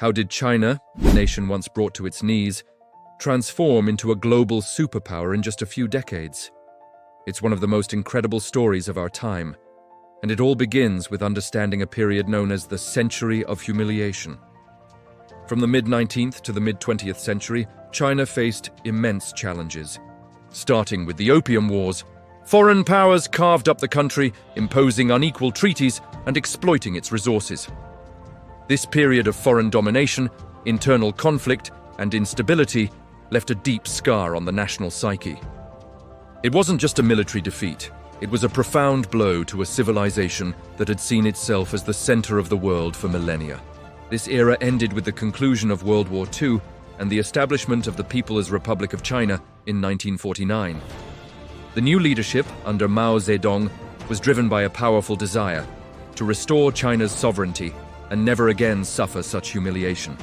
How did China, the nation once brought to its knees, transform into a global superpower in just a few decades? It's one of the most incredible stories of our time, and it all begins with understanding a period known as the Century of Humiliation. From the mid-19th to the mid-20th century, China faced immense challenges. Starting with the Opium Wars, foreign powers carved up the country, imposing unequal treaties and exploiting its resources. This period of foreign domination, internal conflict, and instability left a deep scar on the national psyche. It wasn't just a military defeat. It was a profound blow to a civilization that had seen itself as the center of the world for millennia. This era ended with the conclusion of World War II and the establishment of the People's Republic of China in 1949. The new leadership, under Mao Zedong, was driven by a powerful desire to restore China's sovereignty and never again suffer such humiliation.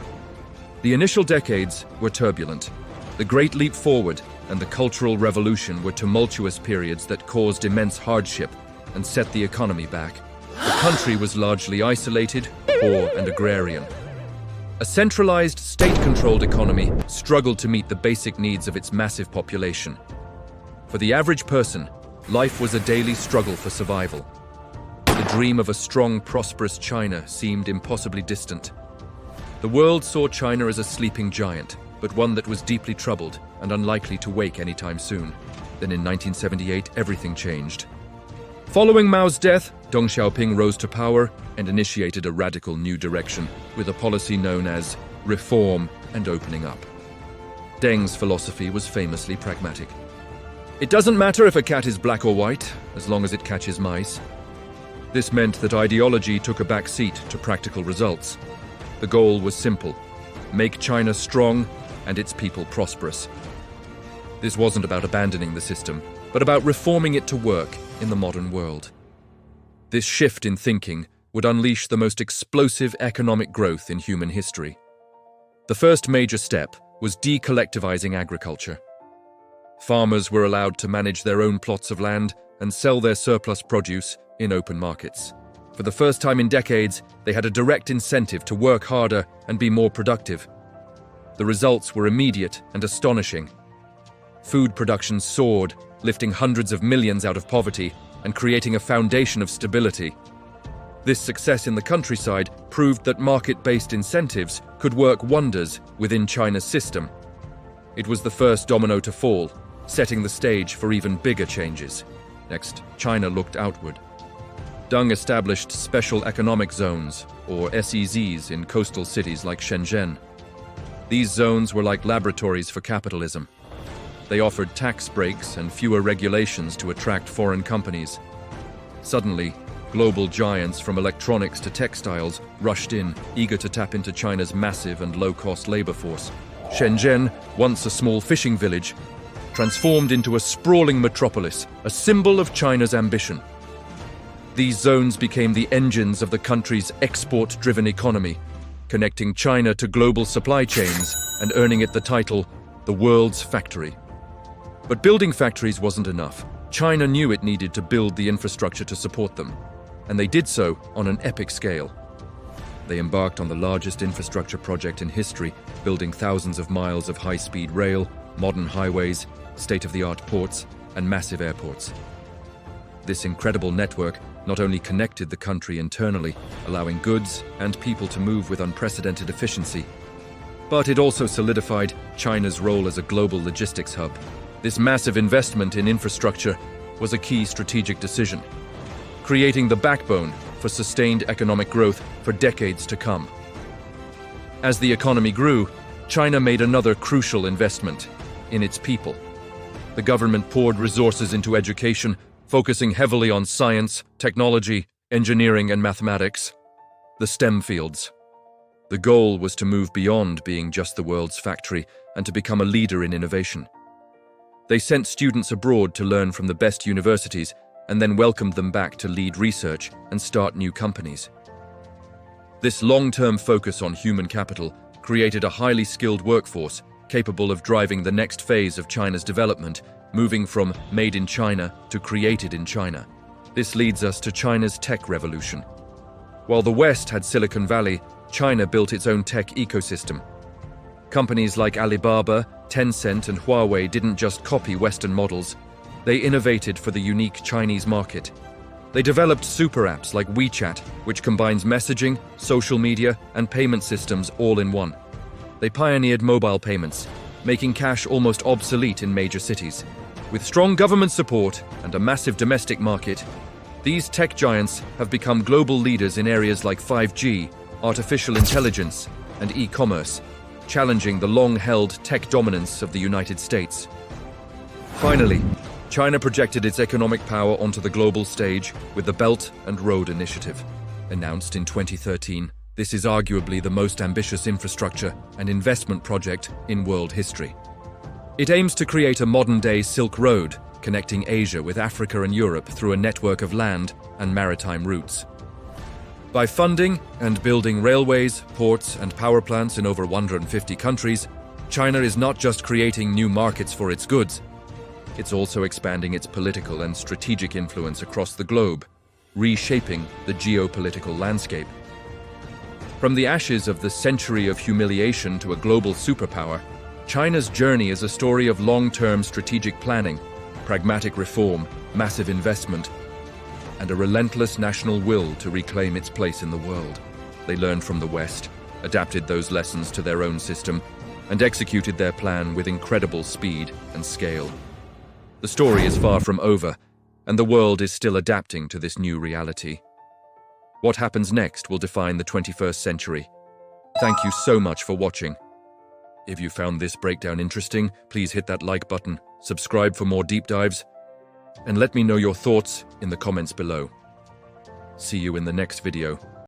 The initial decades were turbulent. The Great Leap Forward and the Cultural Revolution were tumultuous periods that caused immense hardship and set the economy back. The country was largely isolated, poor, and agrarian. A centralized, state-controlled economy struggled to meet the basic needs of its massive population. For the average person, life was a daily struggle for survival. The dream of a strong, prosperous China seemed impossibly distant. The world saw China as a sleeping giant, but one that was deeply troubled and unlikely to wake anytime soon. Then in 1978, everything changed. Following Mao's death, Deng Xiaoping rose to power and initiated a radical new direction with a policy known as reform and opening up. Deng's philosophy was famously pragmatic. It doesn't matter if a cat is black or white, as long as it catches mice. This meant that ideology took a back seat to practical results. The goal was simple: make China strong and its people prosperous. This wasn't about abandoning the system, but about reforming it to work in the modern world. This shift in thinking would unleash the most explosive economic growth in human history. The first major step was decollectivizing agriculture. Farmers were allowed to manage their own plots of land and sell their surplus produce in open markets. For the first time in decades, they had a direct incentive to work harder and be more productive. The results were immediate and astonishing. Food production soared, lifting hundreds of millions out of poverty and creating a foundation of stability. This success in the countryside proved that market-based incentives could work wonders within China's system. It was the first domino to fall, setting the stage for even bigger changes. Next, China looked outward. Deng established special economic zones, or SEZs, in coastal cities like Shenzhen. These zones were like laboratories for capitalism. They offered tax breaks and fewer regulations to attract foreign companies. Suddenly, global giants from electronics to textiles rushed in, eager to tap into China's massive and low-cost labor force. Shenzhen, once a small fishing village, transformed into a sprawling metropolis, a symbol of China's ambition. These zones became the engines of the country's export-driven economy, connecting China to global supply chains and earning it the title, the world's factory. But building factories wasn't enough. China knew it needed to build the infrastructure to support them, and they did so on an epic scale. They embarked on the largest infrastructure project in history, building thousands of miles of high-speed rail, modern highways, state-of-the-art ports, and massive airports. This incredible network not only connected the country internally, allowing goods and people to move with unprecedented efficiency, but it also solidified China's role as a global logistics hub. This massive investment in infrastructure was a key strategic decision, creating the backbone for sustained economic growth for decades to come. As the economy grew, China made another crucial investment in its people. The government poured resources into education, focusing heavily on science, technology, engineering, and mathematics, the STEM fields. The goal was to move beyond being just the world's factory and to become a leader in innovation. They sent students abroad to learn from the best universities and then welcomed them back to lead research and start new companies. This long-term focus on human capital created a highly skilled workforce capable of driving the next phase of China's development, moving from made in China to created in China. This leads us to China's tech revolution. While the West had Silicon Valley, China built its own tech ecosystem. Companies like Alibaba, Tencent, and Huawei didn't just copy Western models, they innovated for the unique Chinese market. They developed super apps like WeChat, which combines messaging, social media, and payment systems all in one. They pioneered mobile payments, making cash almost obsolete in major cities. With strong government support and a massive domestic market, these tech giants have become global leaders in areas like 5G, artificial intelligence, and e-commerce, challenging the long-held tech dominance of the United States. Finally, China projected its economic power onto the global stage with the Belt and Road Initiative. Announced in 2013, this is arguably the most ambitious infrastructure and investment project in world history. It aims to create a modern-day Silk Road, connecting Asia with Africa and Europe through a network of land and maritime routes. By funding and building railways, ports, and power plants in over 150 countries, China is not just creating new markets for its goods, it's also expanding its political and strategic influence across the globe, reshaping the geopolitical landscape. From the ashes of the century of humiliation to a global superpower, China's journey is a story of long-term strategic planning, pragmatic reform, massive investment, and a relentless national will to reclaim its place in the world. They learned from the West, adapted those lessons to their own system, and executed their plan with incredible speed and scale. The story is far from over, and the world is still adapting to this new reality. What happens next will define the 21st century. Thank you so much for watching. If you found this breakdown interesting, please hit that like button, subscribe for more deep dives, and let me know your thoughts in the comments below. See you in the next video.